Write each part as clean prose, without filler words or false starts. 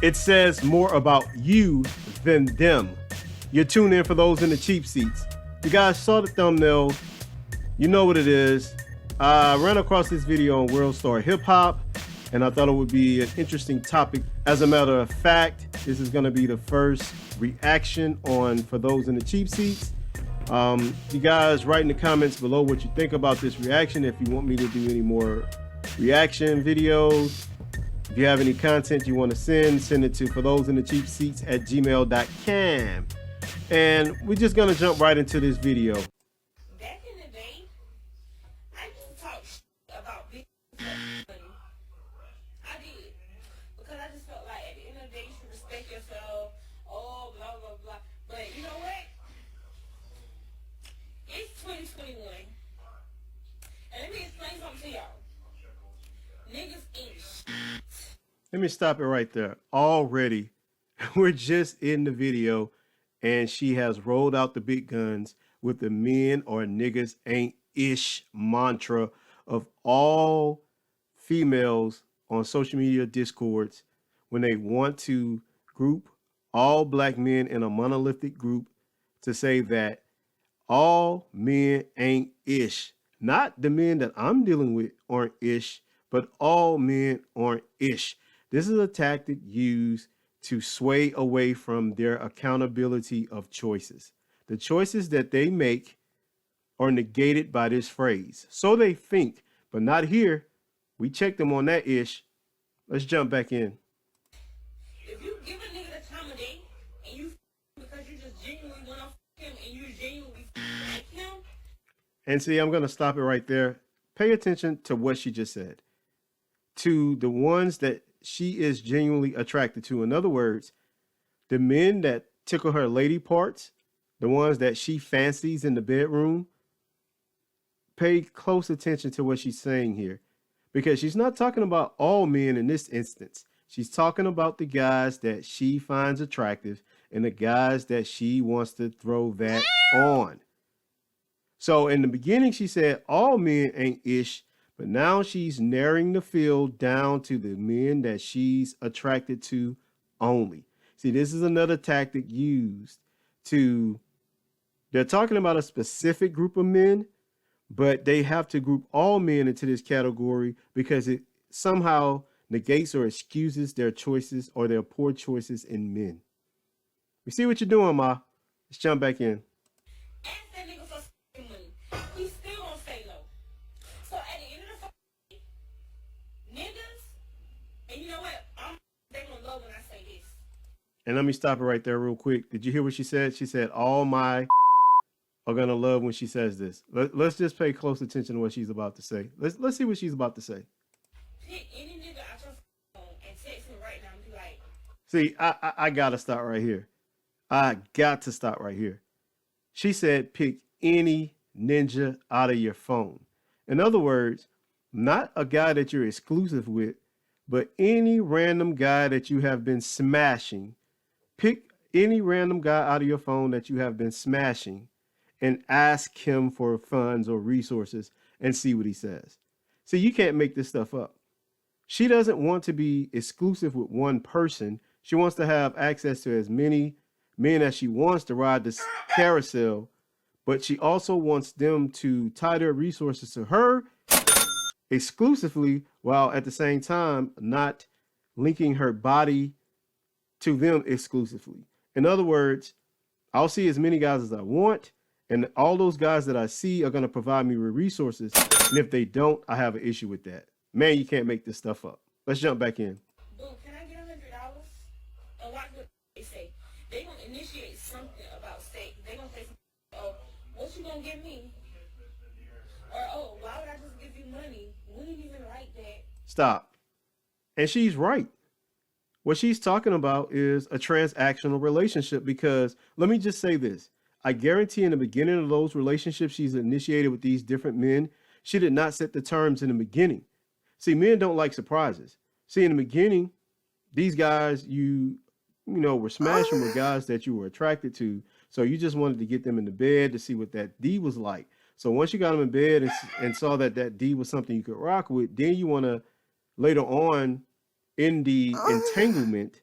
It says more about you than them. You're tuned in for those in the cheap seats. You guys saw the thumbnail. You know what it is. I ran across this video on World Star Hip Hop, and I thought it would be an interesting topic. As a matter of fact, this is going to be the first reaction on For Those in the Cheap Seats. You guys write in the comments below what you think about this reaction. If you want me to do any more reaction videos, if you have any content you want to send it to For Those in the Cheap Seats at gmail.com. And we're just going to jump right into this video. Back in the day, I used to talk about big money. I did. Because I just felt like at the end of the day, you should respect yourself. Oh, blah, blah, blah. But you know what? It's 2021. And let me explain something to y'all. Niggas ain't shit. Let me stop it right there. Already, we're just in the video, and she has rolled out the big guns with the men or niggas ain't ish mantra of all females on social media discords when they want to group all black men in a monolithic group to say that all men ain't ish. Not the men that I'm dealing with aren't ish, but all men aren't ish. This is a tactic used to sway away from their accountability of choices. The choices that they make are negated by this phrase. So they think, but not here. We checked them on that ish. Let's jump back in. If you give a nigga the time of day and you because you just genuinely want to him and you genuinely like him. And see, I'm going to stop it right there. Pay attention to what she just said. To the ones that she is genuinely attracted to. In other words, the men that tickle her lady parts, the ones that she fancies in the bedroom, pay close attention to what she's saying here. Because she's not talking about all men in this instance. She's talking about the guys that she finds attractive and the guys that she wants to throw that on. So in the beginning, she said all men ain't ish, but now she's narrowing the field down to the men that she's attracted to only. See, this is another tactic used to, they're talking about a specific group of men, but they have to group all men into this category because it somehow negates or excuses their choices or their poor choices in men. We see what you're doing, Ma. Let's jump back in. Ask that nigga for money. He still gonna stay low. So at the end of the niggas, and you know what? They gonna love when I say this. And let me stop it right there real quick. Did you hear what she said? She said, all my are going to love when she says this. Let's just pay close attention to what she's about to say. Let's see what she's about to say. Pick any nigga out your phone and text him right now and be like, see, I got to stop right here. I got to stop right here. She said, pick any ninja out of your phone. In other words, not a guy that you're exclusive with, but any random guy that you have been smashing. Pick any random guy out of your phone that you have been smashing and ask him for funds or resources and see what he says. See, you can't make this stuff up. She doesn't want to be exclusive with one person. She wants to have access to as many men as she wants to ride this carousel, but she also wants them to tie their resources to her exclusively, while at the same time not linking her body to them exclusively. In other words, I'll see as many guys as I want, and all those guys that I see are going to provide me with resources. And if they don't, I have an issue with that. Man, you can't make this stuff up. Let's jump back in. boom, can I get $100? And watch what they say. They gonna initiate something about sex. They gonna say, oh, what you gonna give me? Or, oh, why would I just give you money? We didn't even like that. Stop. And she's right. What she's talking about is a transactional relationship, because let me just say this. I guarantee in the beginning of those relationships she's initiated with these different men, she did not set the terms in the beginning. See, men don't like surprises. See, in the beginning, these guys, you were smashing with guys that you were attracted to. So you just wanted to get them in the bed to see what that D was like. So once you got them in bed and saw that that D was something you could rock with, then you want to later on in the entanglement,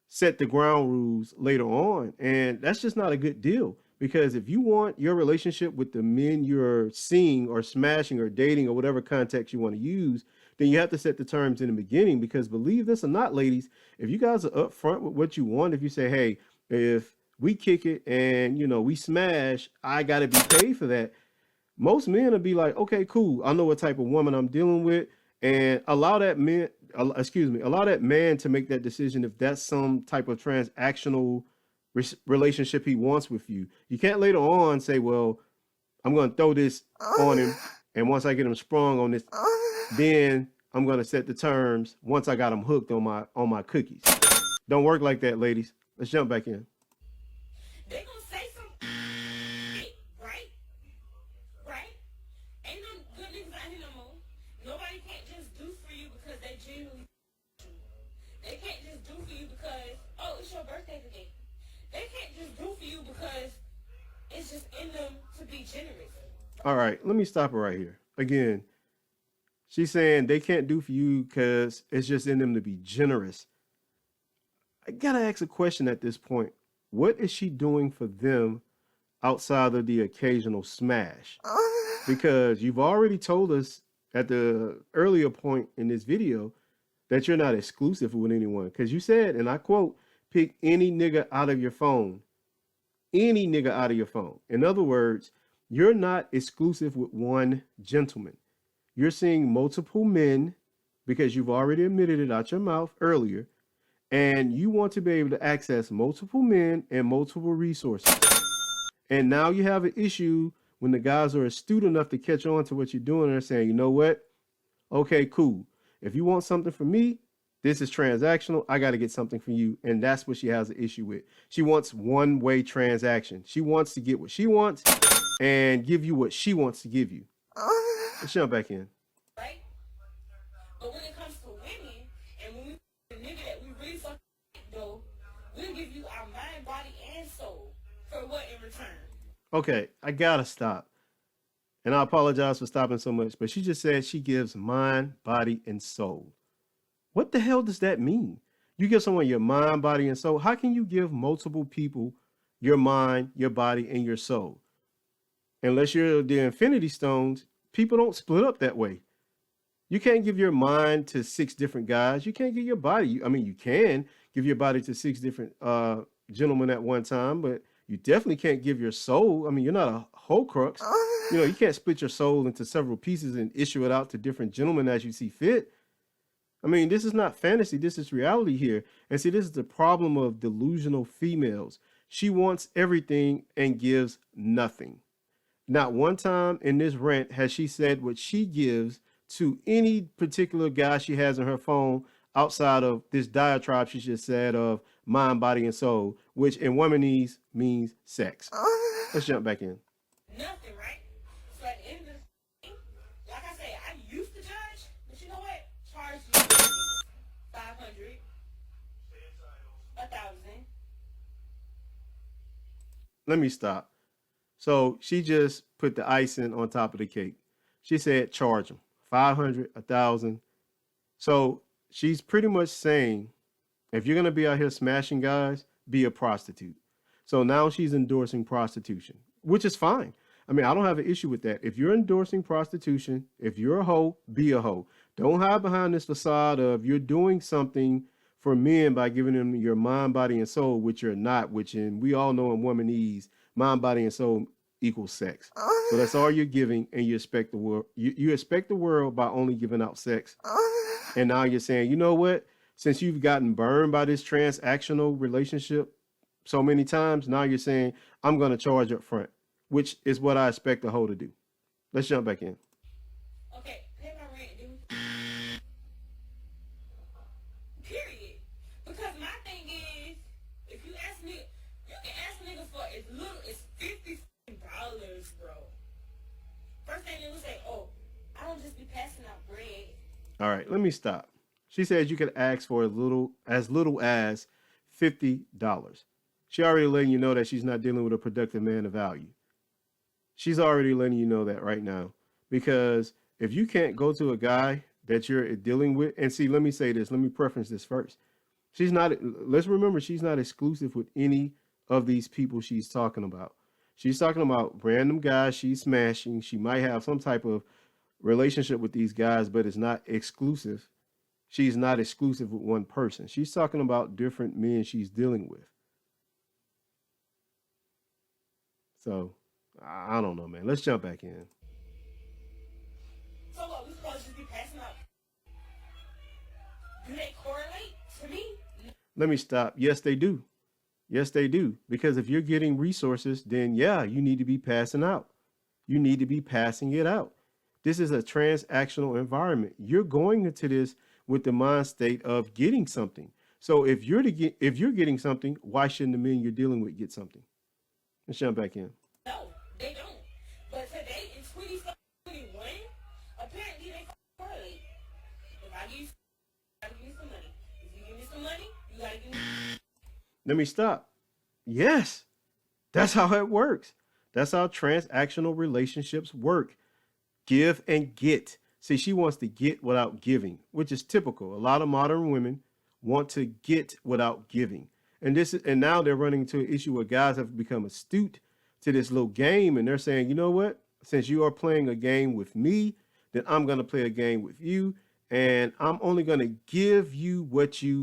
set the ground rules later on. And that's just not a good deal. Because if you want your relationship with the men you're seeing or smashing or dating or whatever context you want to use, then you have to set the terms in the beginning. Because believe this or not, ladies, if you guys are upfront with what you want, if you say, hey, if we kick it and we smash, I gotta be paid for that. Most men will be like, okay, cool. I know what type of woman I'm dealing with, and allow that man to make that decision if that's some type of transactional relationship he wants with you. You can't later on say, well, I'm going to throw this on him, and once I get him sprung on this, then I'm going to set the terms once I got him hooked on my cookies. Don't work like that, ladies. Let's jump back in. They gonna say some shit, right? Right? Ain't no good niggas out here no more. Nobody can't just do for you because they genuinely you. They can't just do for you because, oh, it's your birthday today. They can't just do for you because it's just in them to be generous. All right, let me stop it right here. Again, she's saying they can't do for you because it's just in them to be generous. I gotta ask a question at this point. What is she doing for them outside of the occasional smash? Because you've already told us at the earlier point in this video that you're not exclusive with anyone. Because you said, and I quote, pick any nigga out of your phone. Any nigga out of your phone. In other words, you're not exclusive with one gentleman. You're seeing multiple men because you've already admitted it out your mouth earlier. And you want to be able to access multiple men and multiple resources. And now you have an issue when the guys are astute enough to catch on to what you're doing and they're saying, you know what? Okay, cool. If you want something from me, this is transactional. I got to get something from you. And that's what she has an issue with. She wants one-way transaction. She wants to get what she wants and give you what she wants to give you. Let's jump back in. Right? But when it comes to women, and when we the nigga that we really fucking though, we'll give you our mind, body, and soul. For what in return? Okay, I gotta stop. And I apologize for stopping so much, but she just said she gives mind, body, and soul. What the hell does that mean? You give someone your mind, body, and soul. How can you give multiple people your mind, your body, and your soul? Unless you're the Infinity Stones, people don't split up that way. You can't give your mind to 6 different guys. You can't give your body. I mean, you can give your body to 6 different gentlemen at one time, but you definitely can't give your soul. I mean, you're not a Horcrux. You can't split your soul into several pieces and issue it out to different gentlemen as you see fit. I mean, this is not fantasy. This is reality here. And see, this is the problem of delusional females. She wants everything and gives nothing. Not one time in this rant has she said what she gives to any particular guy she has on her phone outside of this diatribe she just said of mind, body, and soul, which in womanese means sex. Let's jump back in. Nothing, right? So at the end of the day, like I say, I used to judge, but you know what? Charge you 500, 1,000. Let me stop. So she just put the icing on top of the cake. She said charge them 500, 1,000. So she's pretty much saying, if you're gonna be out here smashing guys, be a prostitute. So now she's endorsing prostitution, which is fine. I mean, I don't have an issue with that. If you're endorsing prostitution, if you're a hoe, be a hoe. Don't hide behind this facade of you're doing something for men by giving them your mind, body, and soul, which you're not, which we all know in womanese, mind, body, and soul equals sex. So that's all you're giving, and you expect the world. You expect the world by only giving out sex. And now you're saying, you know what? Since you've gotten burned by this transactional relationship so many times, now you're saying, I'm going to charge up front, which is what I expect a hoe to do. Let's jump back in. Okay, pay my rent, dude. Period. Because my thing is, if you ask me, you can ask niggas for as little as $50, bro. First thing they will say, oh, I don't just be passing out bread. All right, let me stop. She says you could ask for as little as $50. She already letting you know that she's not dealing with a productive man of value. She's already letting you know that right now. Because if you can't go to a guy that you're dealing with, and see, let me say this, let me preference this first. She's not, let's remember, she's not exclusive with any of these people she's talking about. She's talking about random guys she's smashing. She might have some type of relationship with these guys, but it's not exclusive. She's not exclusive with one person. She's talking about different men she's dealing with. So I don't know, man. Let's jump back in. So what, we supposed to just be passing out? Do they correlate to me? Let me stop. Yes, they do. Yes, they do. Because if you're getting resources, then yeah, you need to be passing out. You need to be passing it out. This is a transactional environment. You're going into this with the mind state of getting something. So if you're getting something, why shouldn't the men you're dealing with get something? Let's jump back in. No, they don't. But today in 2021, apparently they correlate. If I give you, gotta give me some money. If you give me some money, you gotta give me. Let me stop. Yes, that's how it works. That's how transactional relationships work. Give and get. See, she wants to get without giving, which is typical. A lot of modern women want to get without giving. And now they're running into an issue where guys have become astute to this little game and they're saying, you know what? Since you are playing a game with me, then I'm going to play a game with you and I'm only going to give you what you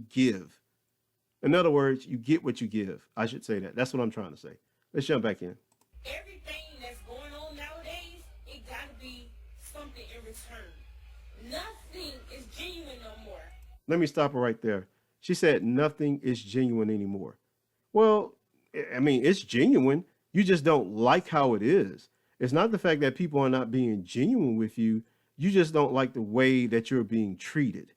give. In other words, you get what you give. I should say that. That's what I'm trying to say. Let's jump back in. Everything that's going on nowadays, it gotta be something in return. Nothing is genuine no more. Let me stop her right there. She said nothing is genuine anymore. Well, I mean, it's genuine. You just don't like how it is. It's not the fact that people are not being genuine with you. You just don't like the way that you're being treated.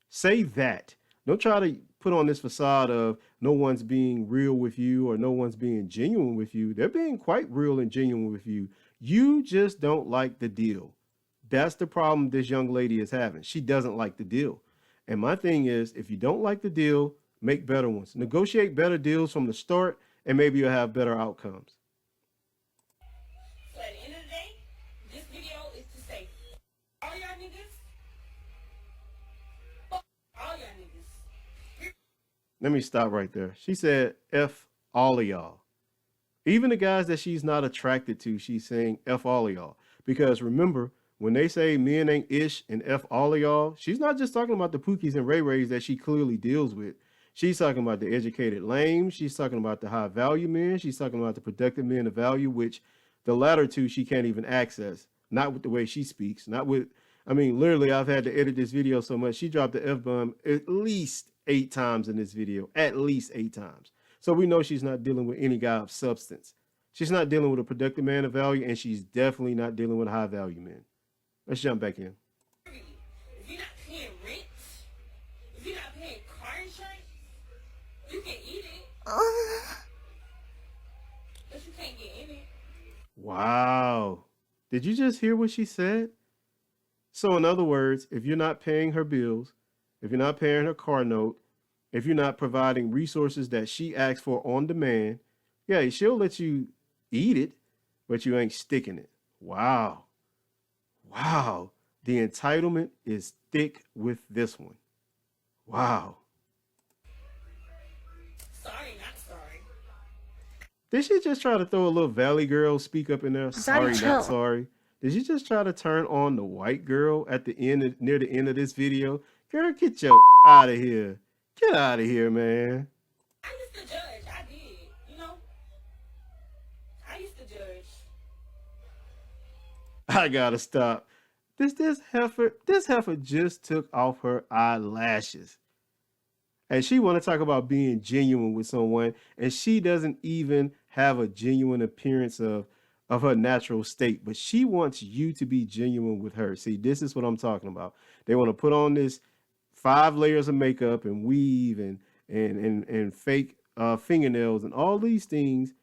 Say that. Don't try to put on this facade of no one's being real with you or no one's being genuine with you. They're being quite real and genuine with you. You just don't like the deal. That's the problem this young lady is having. She doesn't like the deal. And my thing is, if you don't like the deal, make better ones. Negotiate better deals from the start, and maybe you'll have better outcomes. So at the end of the day, this video is to say, all y'all niggas, fuck all y'all niggas. Let me stop right there. She said, F all of y'all. Even the guys that she's not attracted to, she's saying F all of y'all. Because remember, when they say men ain't ish and F all of y'all, she's not just talking about the Pookies and Ray Rays that she clearly deals with. She's talking about the educated lames. She's talking about the high value men. She's talking about the productive men of value, which the latter two she can't even access. Not with the way she speaks. Not with, I mean, literally, I've had to edit this video so much. She dropped the F-bomb at least 8 times in this video. At least 8 times. So we know she's not dealing with any guy of substance. She's not dealing with a productive man of value, and she's definitely not dealing with a high value man. Let's jump back in. If you're not paying rent, if you're not paying car insurance, you can eat it, but you can't get in it. Wow. Did you just hear what she said? So in other words, if you're not paying her bills, if you're not paying her car note, if you're not providing resources that she asks for on demand, yeah, she'll let you eat it, but you ain't sticking it. Wow. Wow. The entitlement is thick with this one. Wow. Sorry, not sorry. Did she just try to throw a little Valley Girl speak up in there? Sorry, not sorry. Did you just try to turn on the white girl at the end, near the end of this video? Girl, get your out of here. Get out of here, man. I used to judge. I did. You know? I used to judge. I gotta stop. This heifer just took off her eyelashes. And she want to talk about being genuine with someone, and she doesn't even have a genuine appearance of her natural state, but she wants you to be genuine with her. See, this is what I'm talking about. They want to put on this 5 layers of makeup and weave and fake fingernails and all these things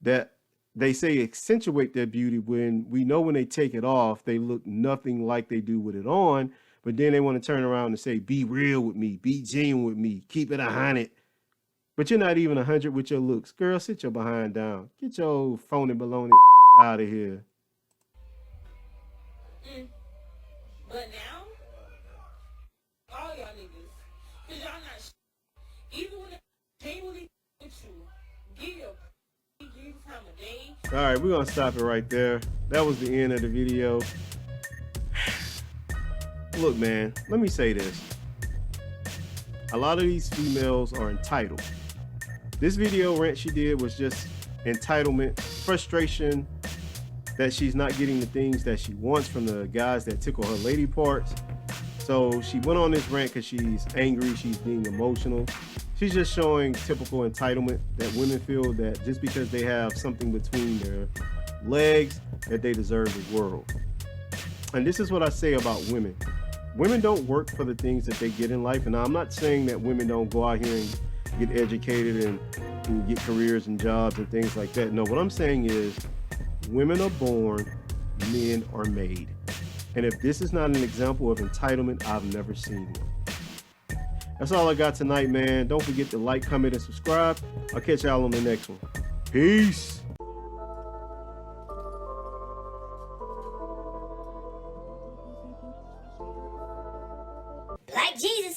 that they say accentuate their beauty, when we know when they take it off, they look nothing like they do with it on. But then they want to turn around and say, be real with me, be genuine with me, keep it 100. But you're not even 100 with your looks. Girl, sit your behind down. Get your phony baloney out of here. But now, all y'all niggas, All right, we're gonna stop it right there. That was the end of the video. Look, man, let me say this. A lot of these females are entitled. This video rant she did was just entitlement, frustration that she's not getting the things that she wants from the guys that tickle her lady parts. So she went on this rant because she's angry, she's being emotional. She's just showing typical entitlement that women feel that just because they have something between their legs that they deserve the world. And this is what I say about women. Women don't work for the things that they get in life. And I'm not saying that women don't go out here and get educated and get careers and jobs and things like that. No, what I'm saying is women are born, men are made. And if this is not an example of entitlement, I've never seen one. That's all I got tonight, man. Don't forget to like, comment, and subscribe. I'll catch y'all on the next one. Peace. Like Jesus.